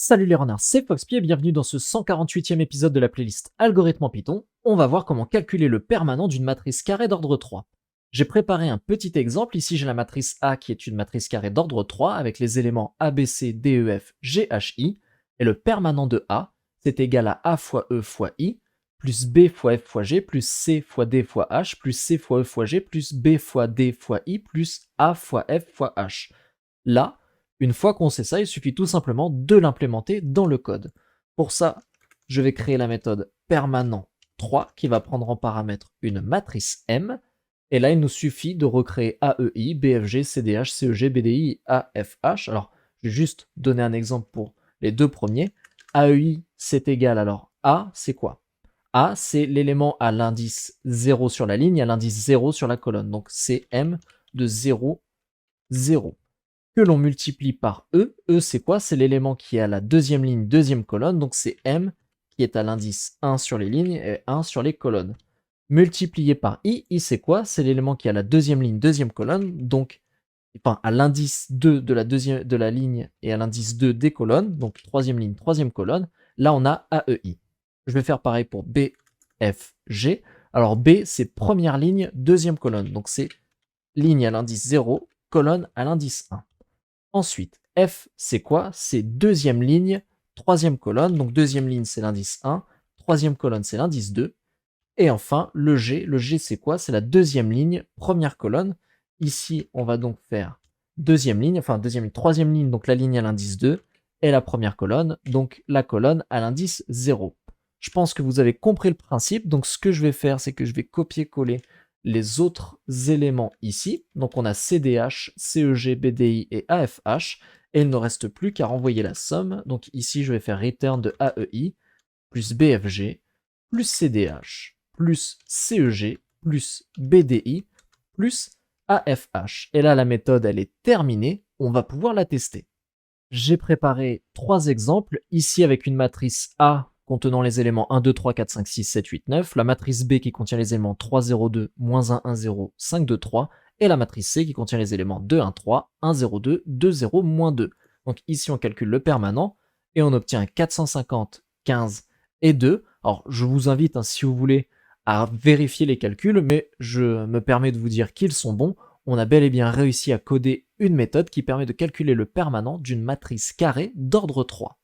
Salut les renards, c'est Foxpy et bienvenue dans ce 148e épisode de la playlist Algorithme en Python. On va voir comment calculer le permanent d'une matrice carrée d'ordre 3. J'ai préparé un petit exemple, ici j'ai la matrice A qui est une matrice carrée d'ordre 3 avec les éléments A, B, C, D, E, F, G, H, I, et le permanent de A, c'est égal à A fois E fois I, plus B fois F fois G, plus C fois D fois H, plus C fois E fois G, plus B fois D fois I, plus A fois F fois H. Là, une fois qu'on sait ça, il suffit tout simplement de l'implémenter dans le code. Pour ça, je vais créer la méthode permanent3 qui va prendre en paramètre une matrice M. Et là, il nous suffit de recréer AEI, BFG, CDH, CEG, BDI, AFH. Alors, je vais juste donner un exemple pour les deux premiers. AEI, c'est égal, alors A, c'est quoi? A, c'est l'élément à l'indice 0 sur la ligne, à l'indice 0 sur la colonne. Donc, c'est M de 0, 0. Que l'on multiplie par E. E, c'est quoi? C'est l'élément qui est à la deuxième ligne, deuxième colonne. Donc, c'est M qui est à l'indice 1 sur les lignes et 1 sur les colonnes. Multiplié par I. I, c'est quoi? C'est l'élément qui est à la deuxième ligne, deuxième colonne. Donc, enfin, à l'indice 2 de la ligne et à l'indice 2 des colonnes. Donc, troisième ligne, troisième colonne. Là, on a AEI. Je vais faire pareil pour B, F, G. Alors, B, c'est première ligne, deuxième colonne. Donc, c'est ligne à l'indice 0, colonne à l'indice 1. Ensuite, F, c'est quoi? C'est deuxième ligne, troisième colonne. Donc deuxième ligne, c'est l'indice 1. Troisième colonne, c'est l'indice 2. Et enfin, le G. Le G, c'est quoi? C'est la deuxième ligne, première colonne. Ici, on va donc faire deuxième ligne, troisième ligne, donc la ligne à l'indice 2. Et la première colonne, donc la colonne à l'indice 0. Je pense que vous avez compris le principe. Donc ce que je vais faire, c'est que je vais copier-coller les autres éléments ici. Donc on a CDH, CEG, BDI et AFH. Et il ne reste plus qu'à renvoyer la somme. Donc ici, je vais faire return de AEI plus BFG plus CDH plus CEG plus BDI plus AFH. Et là, la méthode, elle est terminée. On va pouvoir la tester. J'ai préparé 3 exemples, ici avec une matrice A contenant les éléments 1, 2, 3, 4, 5, 6, 7, 8, 9, la matrice B qui contient les éléments 3, 0, 2, moins 1, 1, 0, 5, 2, 3, et la matrice C qui contient les éléments 2, 1, 3, 1, 0, 2, 2, 0, moins 2. Donc ici on calcule le permanent, et on obtient 450, 15 et 2. Alors je vous invite, si vous voulez, à vérifier les calculs, mais je me permets de vous dire qu'ils sont bons. On a bel et bien réussi à coder une méthode qui permet de calculer le permanent d'une matrice carrée d'ordre 3.